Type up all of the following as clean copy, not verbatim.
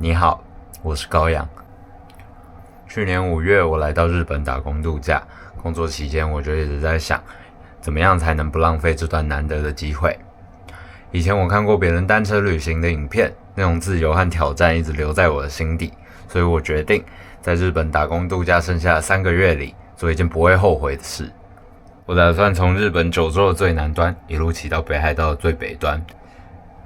你好，我是高阳。去年5月，我来到日本打工度假，工作期间我就一直在想，怎么样才能不浪费这段难得的机会。以前我看过别人单车旅行的影片，那种自由和挑战一直留在我的心底，所以我决定在日本打工度假剩下的3个月里，做一件不会后悔的事。我打算从日本九州的最南端一路骑到北海道的最北端。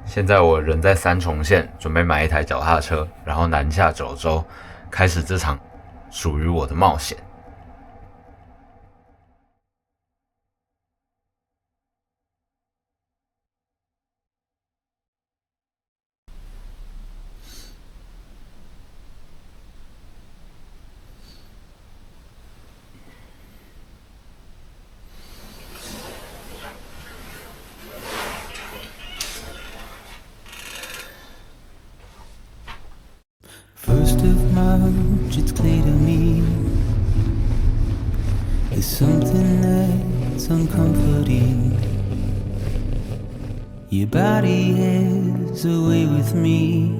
现在我人在三重县，准备买一台脚踏车，然后南下九州，开始这场属于我的冒险。First of March, it's clear to me there's something that's uncomforting. Your body has a way with me,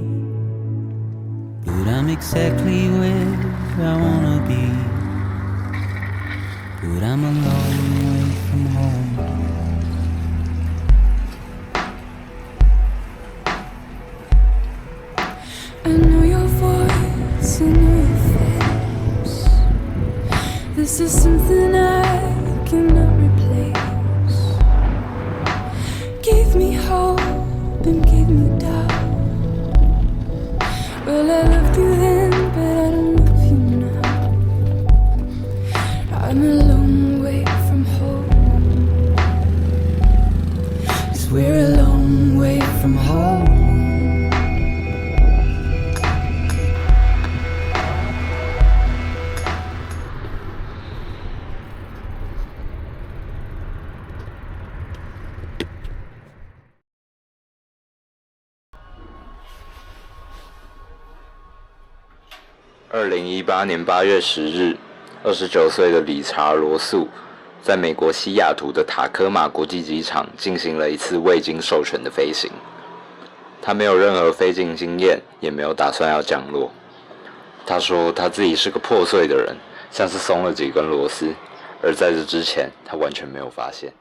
but I'm exactly where I wanna be. But I'm a long way from home. I know your voice, I know your face. This is something I cannot replace. Gave me hope and gave me doubt. Well, I loved you then, but I don't love you now. I'm a long way from home. 'Cause we're a long way from home.2018年8月10日，29岁的理查·罗素在美国西雅图的塔科马国际机场进行了一次未经授权的飞行。他没有任何飞行经验，也没有打算要降落。他说他自己是个破碎的人，像是松了几根螺丝，而在这之前，他完全没有发现。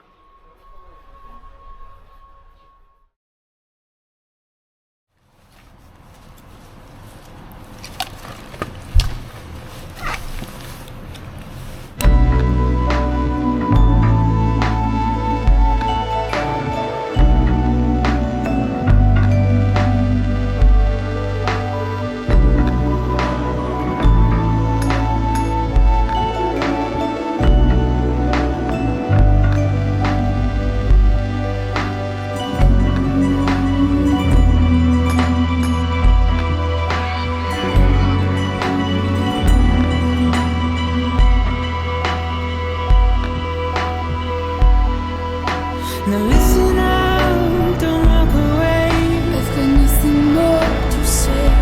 Now listen out, don't walk away. I've got nothing more to say.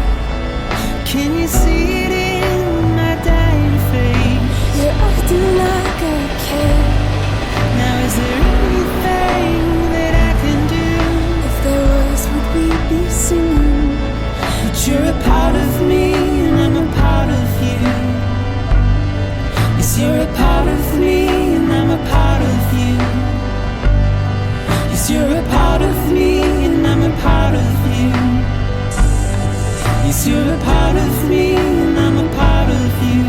Can you see it in my dying face? You're acting like I care. Now is there anything that I can do? If there was, would we be singing? But you're a part of me and I'm a part of you. Yes, you're a part of me and I'm a part of you. Yes, you're a part of me and I'm a part of you. Yes, you're a part of me and I'm a part of you.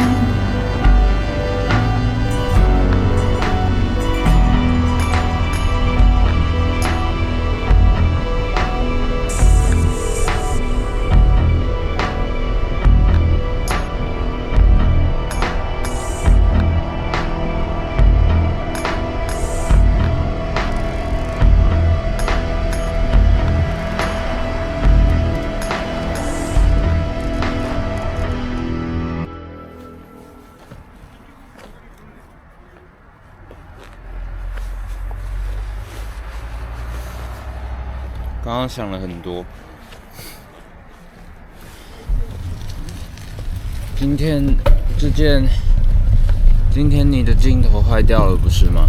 刚刚想了很多。今天你的镜头坏掉了，不是吗？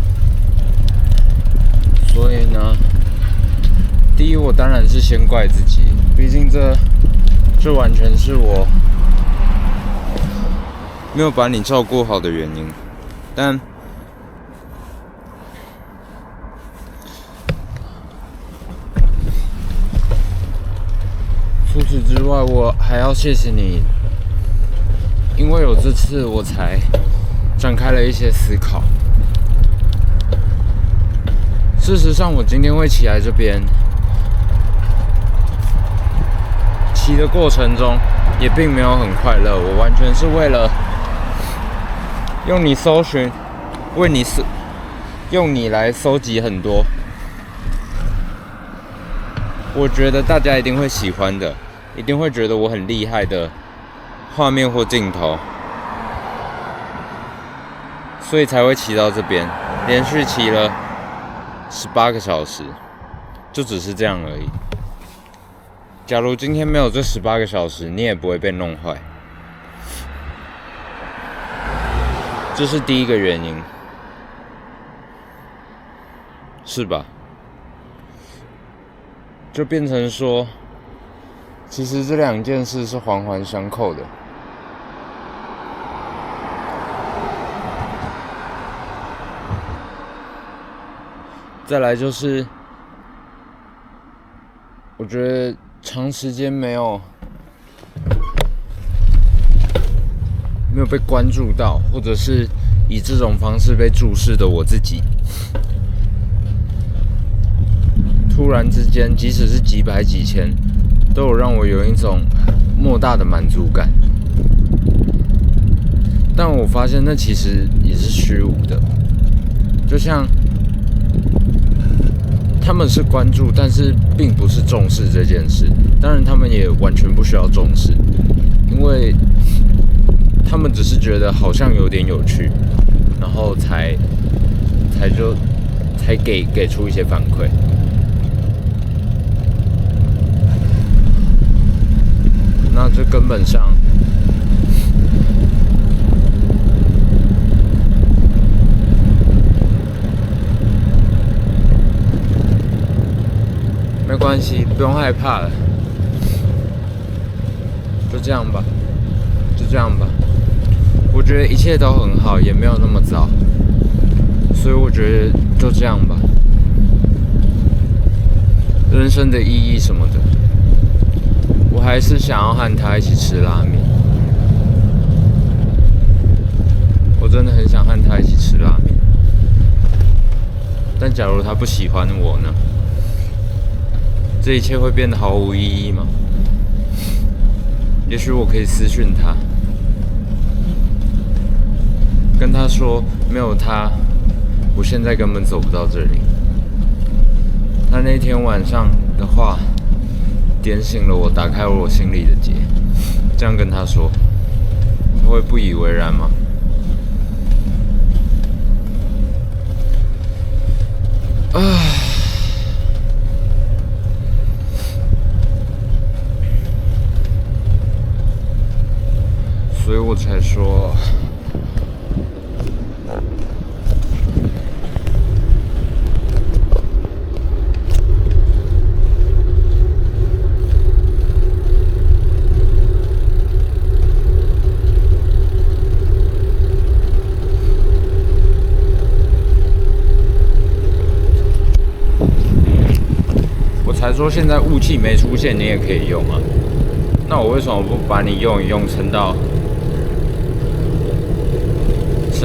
所以呢，第一我当然是先怪自己，毕竟这这完全是我没有把你照顾好的原因，但除此之外，我还要谢谢你，因为有这次，我才展开了一些思考。事实上，我今天会起来这边，骑的过程中也并没有很快乐，我完全是为了用你搜寻，用你来搜集很多，我觉得大家一定会喜欢的，一定会觉得我很厉害的画面或镜头，所以才会骑到这边，连续骑了18个小时，就只是这样而已。假如今天没有这18个小时，你也不会被弄坏。这是第一个原因，是吧？就变成说，其实这两件事是环环相扣的。再来就是，我觉得长时间没有被关注到，或者是以这种方式被注视的我自己，突然之间，即使是几百几千，都有让我有一种莫大的满足感。但我发现那其实也是虚无的，就像他们是关注，但是并不是重视这件事。当然，他们也完全不需要重视，因为他们只是觉得好像有点有趣，然后才给出一些反馈。那这根本上没关系，不用害怕了，就这样吧，就这样吧。我觉得一切都很好，也没有那么糟，所以我觉得就这样吧。人生的意义什么的，我还是想要和他一起吃拉面。我真的很想和他一起吃拉面，但假如他不喜欢我呢？这一切会变得毫无意义吗？也许我可以私讯他，跟他说没有他，我现在根本走不到这里。他那天晚上的话，点醒了我，打开了我心里的结。这样跟他说，他会不以为然吗？所以我才说，现在雾气没出现，你也可以用啊。那我为什么不把你用一用，撑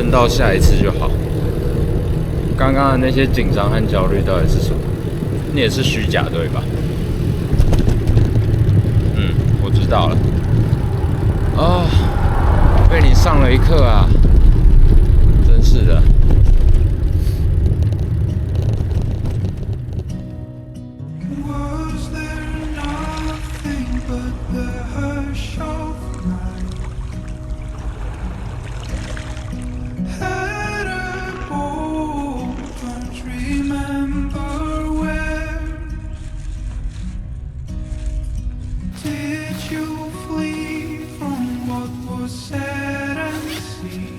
到下一次就好？刚刚的那些紧张和焦虑到底是什么？你也是虚假，对吧？我知道了。被你上了一课啊！真是的。Did you flee from what was said and seen?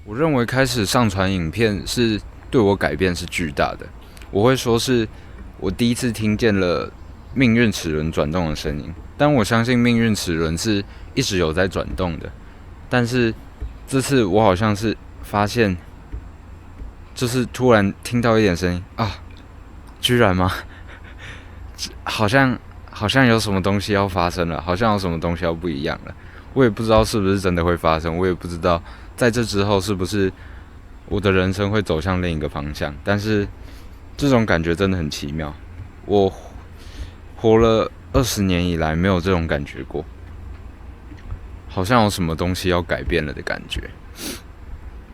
我认为开始上传影片是对我改变是巨大的。我会说是我第一次听见了命运齿轮转动的声音，但我相信命运齿轮是一直有在转动的。但是这次我好像是发现，就是突然听到一点声音啊，居然吗？好像有什么东西要发生了，好像有什么东西要不一样了。我也不知道是不是真的会发生，我也不知道在这之后是不是我的人生会走向另一个方向。但是这种感觉真的很奇妙，我活了20年以来没有这种感觉过，好像有什么东西要改变了的感觉。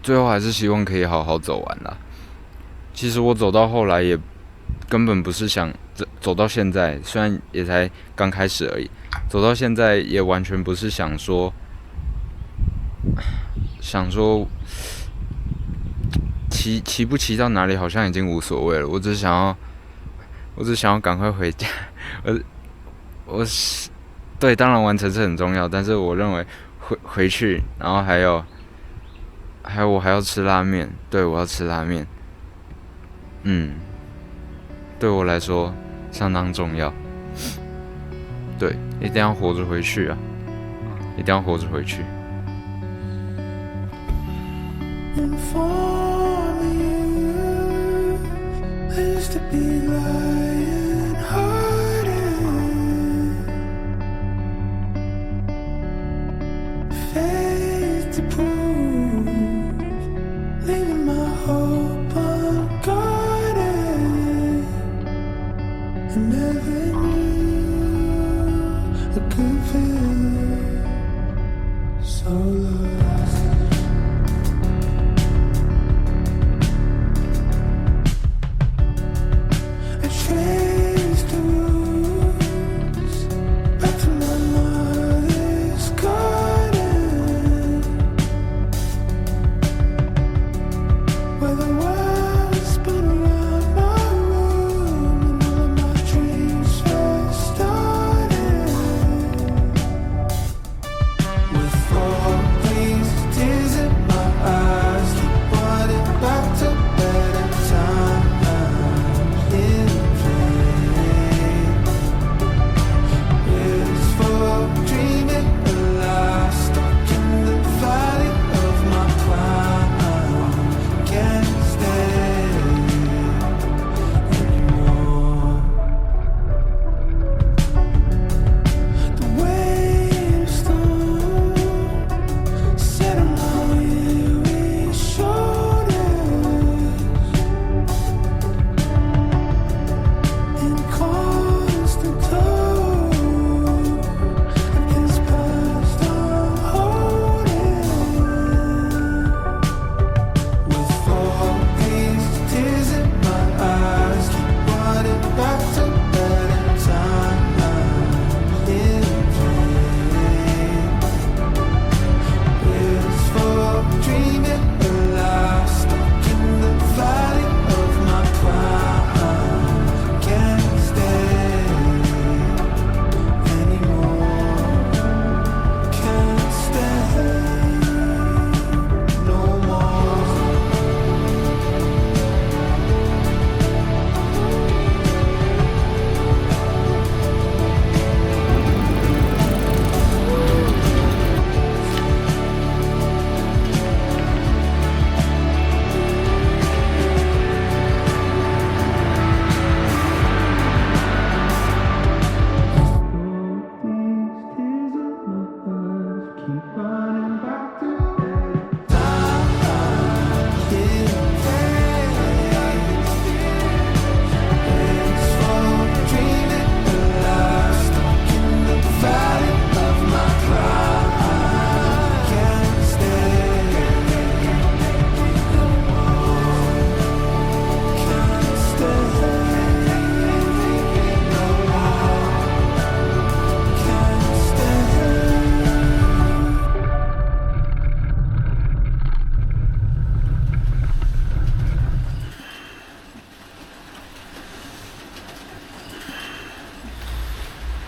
最后还是希望可以好好走完啦。其实我走到后来也根本不是想走到现在，虽然也才刚开始而已，走到现在也完全不是想说骑不骑到哪里好像已经无所谓了。我只想要赶快回家。对，当然完成是很重要，但是我认为回去，然后还有我还要吃拉面。对，我要吃拉面。对我来说相当重要。对，一定要活着回去啊！一定要活着回去。And for you, I used to be lion-hearted, faith to prove, leaving my hope unguarded. I never knew I could feel so lost. Trace the roots back to my mother's garden, where the world spun around my room and all of my dreams first started. With all these tears in my eyes, keep wanting back to better times. Dreaming alive, stuck in the valley of my prime. Can't stay anymore. The weight of storm set on my weary shoulders, in constant tow.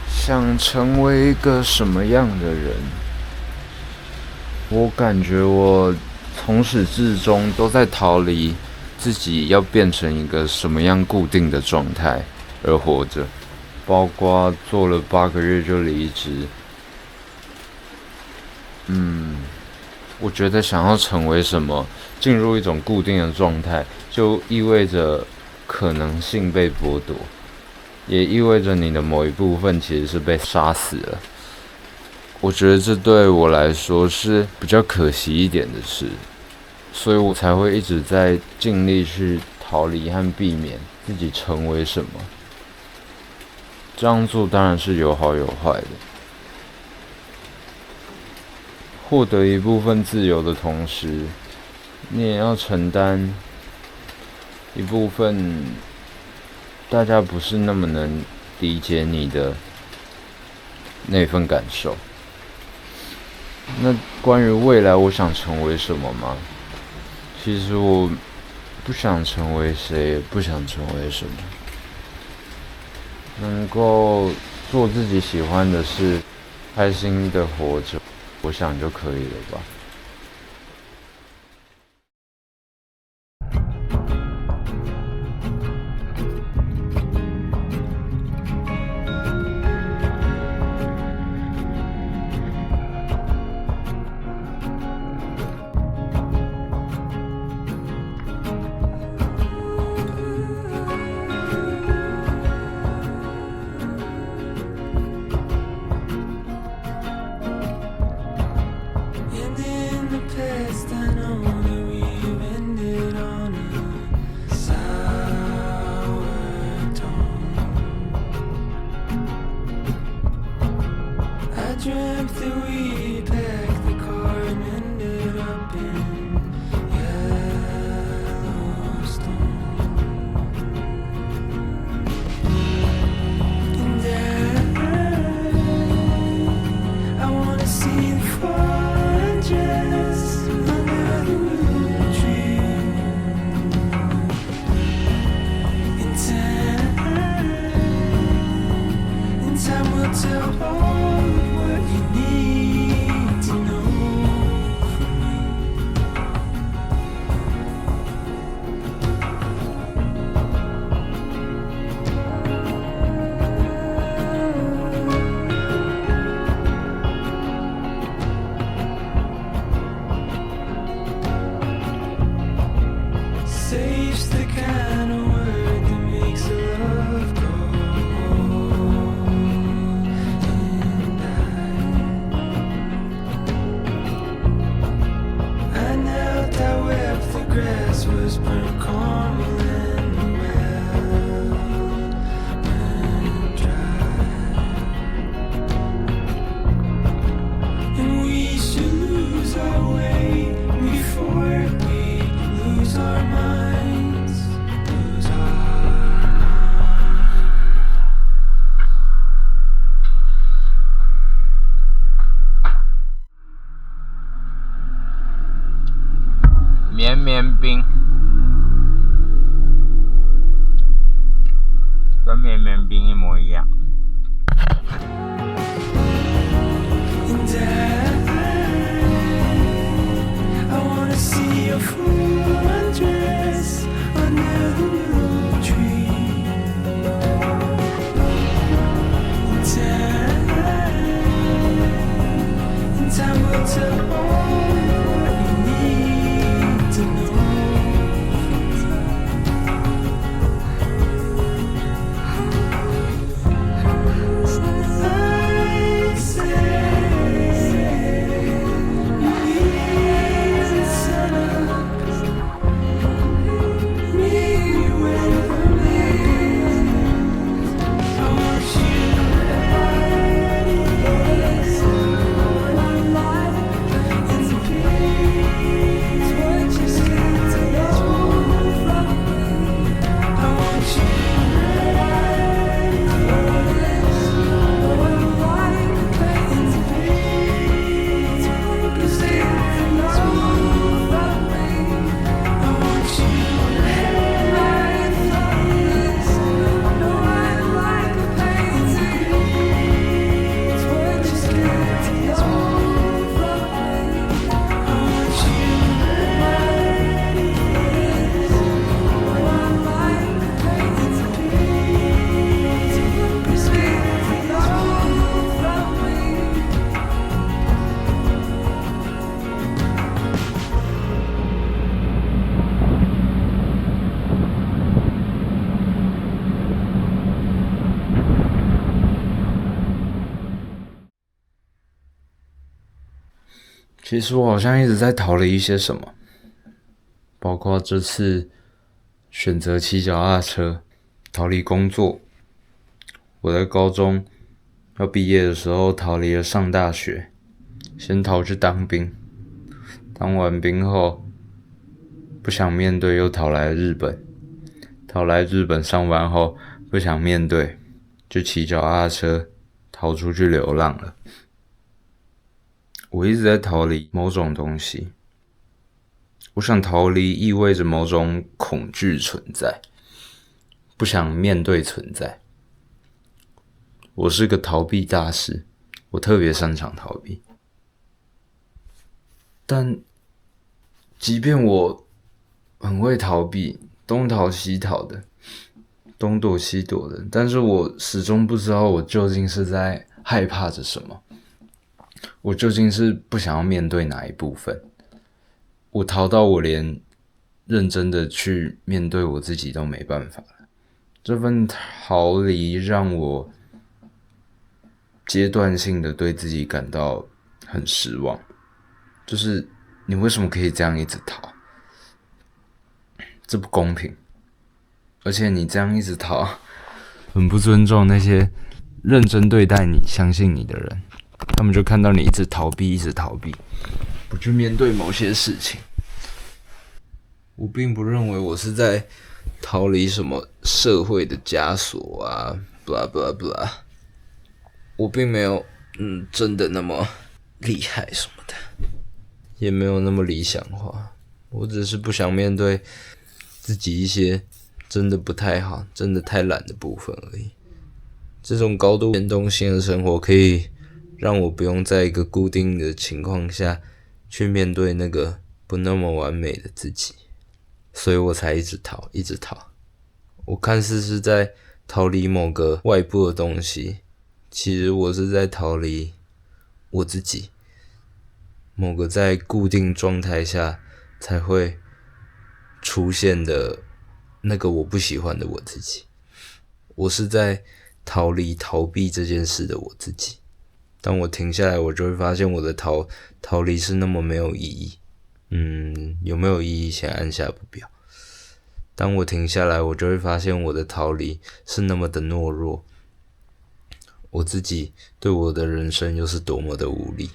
想成为一个什么样的人？我感觉我从始至终都在逃离自己要变成一个什么样固定的状态而活着，包括做了8个月就离职。我觉得想要成为什么，进入一种固定的状态，就意味着可能性被剥夺，也意味着你的某一部分其实是被杀死了。我觉得这对我来说是比较可惜一点的事，所以我才会一直在尽力去逃离和避免自己成为什么。这样做当然是有好有坏的。获得一部分自由的同时，你也要承担一部分大家不是那么能理解你的那份感受。那关于未来我想成为什么吗？其实我不想成为谁，也不想成为什么。能够做自己喜欢的事，开心的活着，我想就可以了吧。And in the past, I know that we've ended on a sour tone. I dreamt that we packed the car and ended up in Yellowstone. And I wanna see the fortress under the blue tree. In time will tell all what you need to know from me. Safe's the kind of word that makes love go. And I knelt, I wept, the grass was burnt caramel and the well went dry. And we should lose our way before we lose our minds, lose our minds. 绵绵冰，跟绵绵冰一模一样。And I wanna see your full undress under the blue tree. In time will tell all what you need to know. 其实我好像一直在逃离一些什么，包括这次选择骑脚踏车，逃离工作。我在高中要毕业的时候逃离了上大学，先逃去当兵，当完兵后不想面对，又逃来日本。逃来日本上班后不想面对，就骑脚踏车逃出去流浪了。我一直在逃离某种东西，我想逃离意味着某种恐惧存在，不想面对存在。我是个逃避大师，我特别擅长逃避。但即便我很会逃避，东逃西逃的，东躲西躲的，但是我始终不知道我究竟是在害怕着什么，我究竟是不想要面对哪一部分。我逃到我连认真的去面对我自己都没办法了。这份逃离让我阶段性的对自己感到很失望，就是你为什么可以这样一直逃？这不公平，而且你这样一直逃，很不尊重那些认真对待你、相信你的人。他们就看到你一直逃避，一直逃避，不去面对某些事情。我并不认为我是在逃离什么社会的枷锁啊 ，blah blah blah。我并没有真的那么厉害什么的，也没有那么理想化。我只是不想面对自己一些真的不太好、真的太懒的部分而已。这种高度变动性的生活可以让我不用在一个固定的情况下去面对那个不那么完美的自己，所以我才一直逃，一直逃。我看似是在逃离某个外部的东西，其实我是在逃离我自己，某个在固定状态下才会出现的那个我不喜欢的我自己。我是在逃避这件事的我自己。当我停下来，我就会发现我的逃离是那么没有意义。有没有意义先按下不表。当我停下来，我就会发现我的逃离是那么的懦弱，我自己对我的人生又是多么的无力。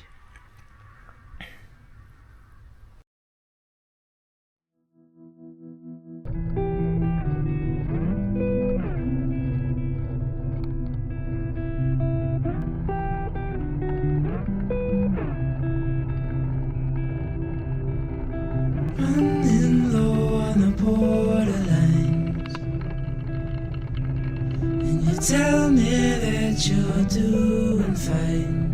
Running low on the borderlines, and you tell me that you're doing fine.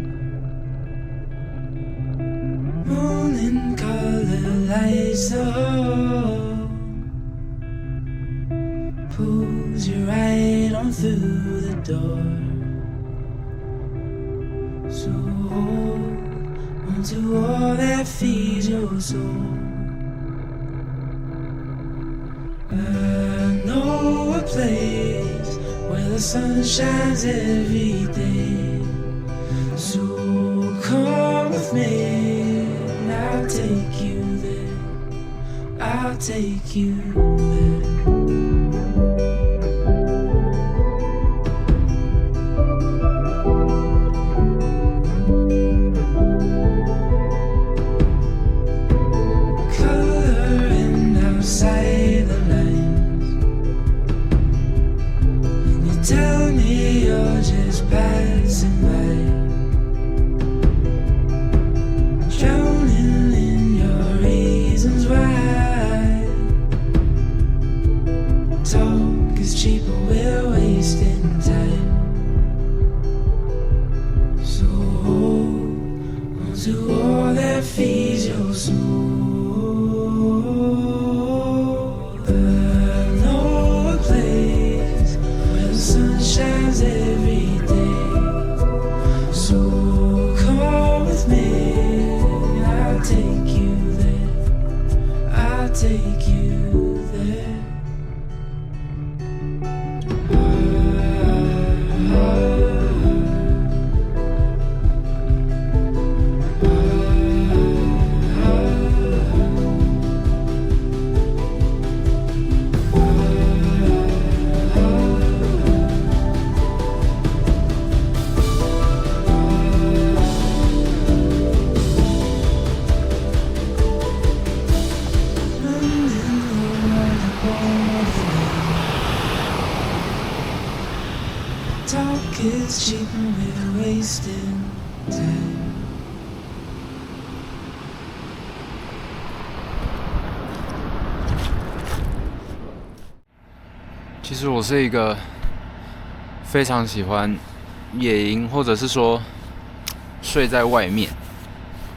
Morning color lights up, pulls you right on through the door. So hold onto all that feeds your soul. I know a place where the sun shines every day. So come with me, I'll take you there. I'll take you there. Coloring outside the lines, and you tell me you're just passing by, drowning in your reasons why. Talk is cheap, but we're wasting time. So hold onto all that feeds your soul. I know a place where the sun shines every day. So come with me, I'll take you there. I'll take you there. It's cheap and we're wasting time. 其实我是一个非常喜欢野营，或者是说睡在外面，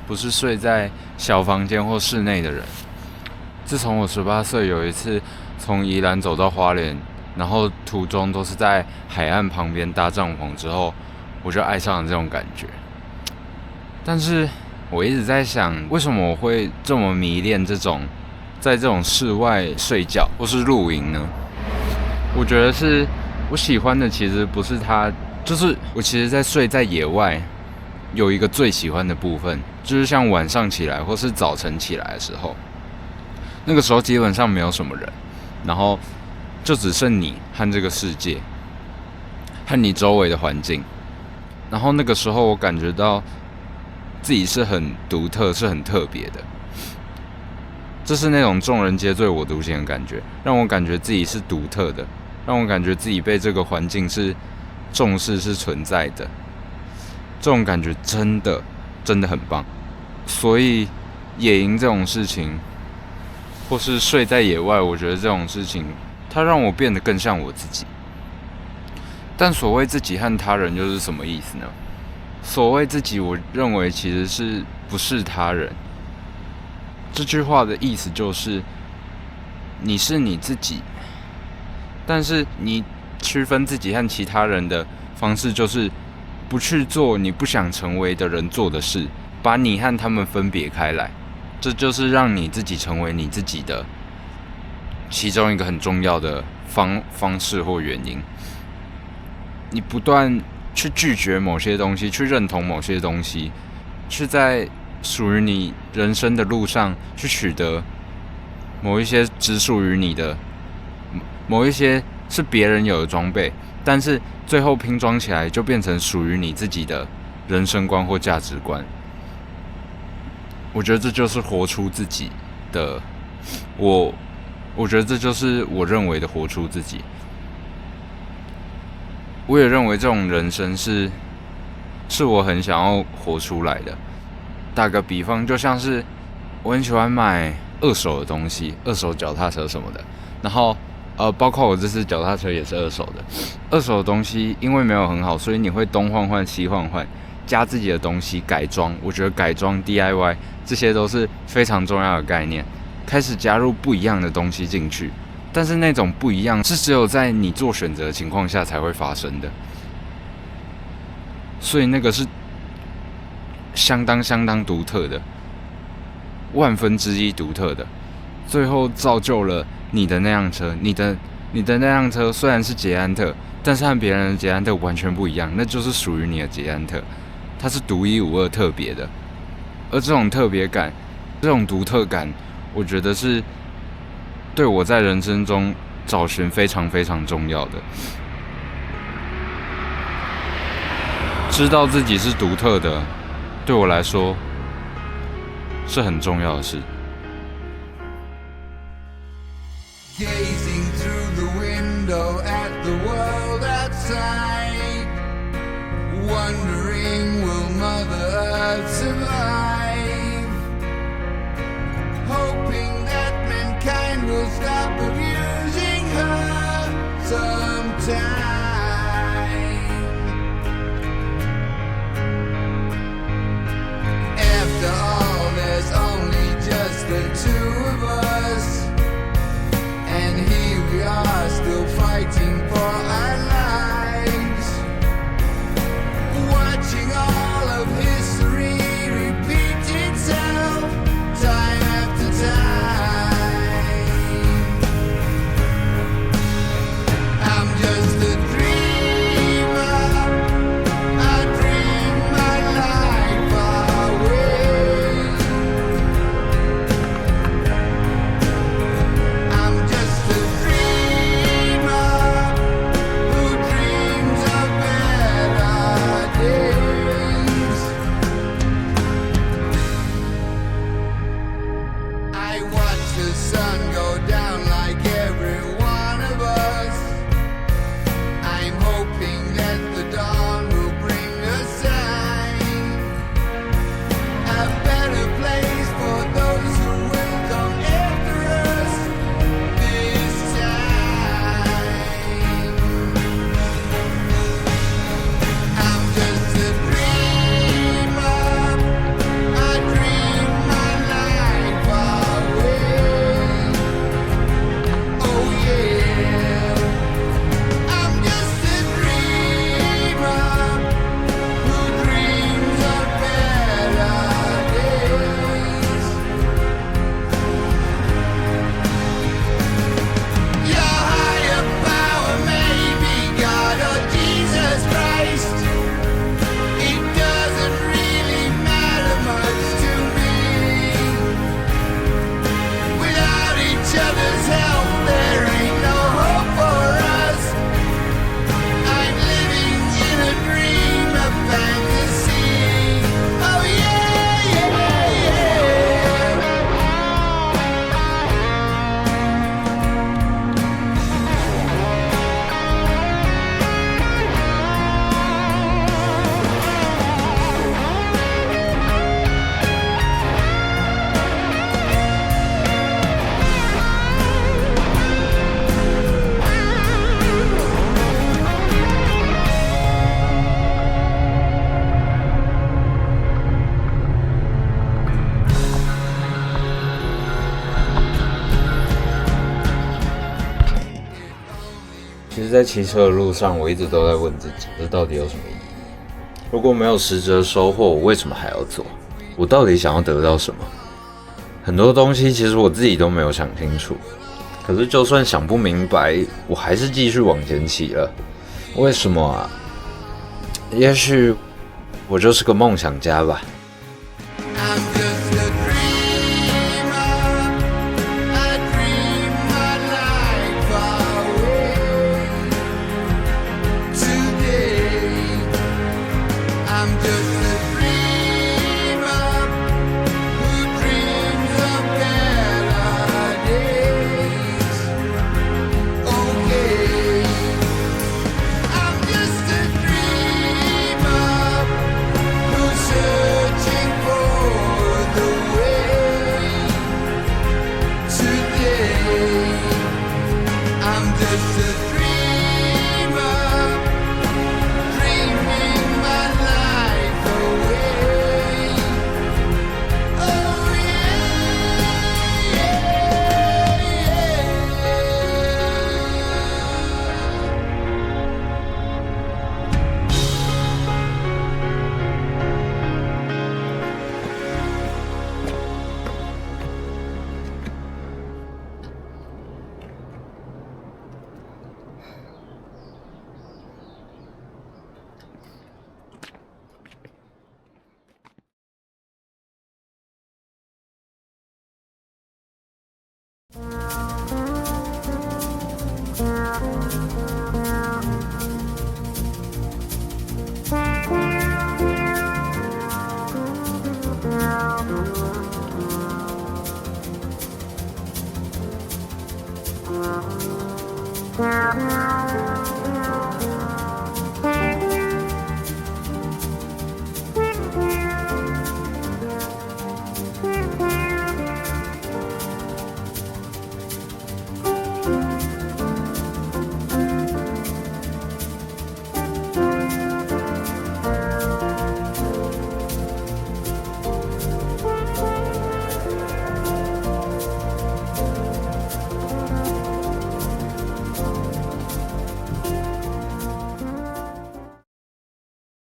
不是睡在小房间或室内的人。自从我18岁有一次从宜兰走到花莲，然后途中都是在海岸旁边搭帐篷之后，我就爱上了这种感觉。但是我一直在想，为什么我会这么迷恋在这种室外睡觉或是露营呢？我觉得是我喜欢的，其实不是它，就是我其实在睡在野外有一个最喜欢的部分，就是像晚上起来或是早晨起来的时候，那个时候基本上没有什么人，然后就只剩你和这个世界，和你周围的环境。然后那个时候我感觉到自己是很独特，是很特别的。这是那种众人皆醉我独醒的感觉，让我感觉自己是独特的，让我感觉自己被这个环境是重视、是存在的。这种感觉真的很棒。所以野营这种事情，或是睡在野外，我觉得这种事情，它让我变得更像我自己。但所谓自己和他人又是什么意思呢？所谓自己，我认为其实是不是他人。这句话的意思就是，你是你自己，但是你区分自己和其他人的方式，就是不去做你不想成为的人做的事，把你和他们分别开来。这就是让你自己成为你自己的其中一个很重要的方式或原因。你不断去拒绝某些东西，去认同某些东西，去在属于你人生的路上去取得某一些只属于你的，某一些是别人有的装备，但是最后拼装起来就变成属于你自己的人生观或价值观。我觉得这就是活出自己的我觉得这就是我认为的活出自己。我也认为这种人生是我很想要活出来的。打个比方，就像是我很喜欢买二手的东西，二手脚踏车什么的，然后包括我这次脚踏车也是二手的。二手的东西因为没有很好，所以你会东换换西换换，加自己的东西改装。我觉得改装 DIY 这些都是非常重要的概念，开始加入不一样的东西进去。但是那种不一样是只有在你做选择的情况下才会发生的，所以那个是相当独特的1/1000独特的，最后造就了你的那辆车。你的那辆车虽然是捷安特，但是和别人的捷安特完全不一样，那就是属于你的捷安特，它是独一无二特别的。而这种特别感，这种独特感，我觉得是对我在人生中找寻非常重要的。知道自己是独特的，对我来说是很重要的事。Gazing through the window at the world outside, wondering will Mother Earth survive, hoping that mankind will stop abusing her sometime. After all, there's only just the two of us, and here we are still fighting 实，在骑车的路上，我一直都在问自己，这到底有什么意义？如果没有实质的收获，我为什么还要做？我到底想要得到什么？很多东西其实我自己都没有想清楚。可是就算想不明白，我还是继续往前骑了。为什么啊？也许我就是个梦想家吧。I'm just a dreamer. I dream my life away. Today, I'm just a dreamer who dreams of better days. Okay, I'm just a dreamer who's searching for the way. Today, I'm just a dreamer, dreaming my life away. Oh yeah, Yeah.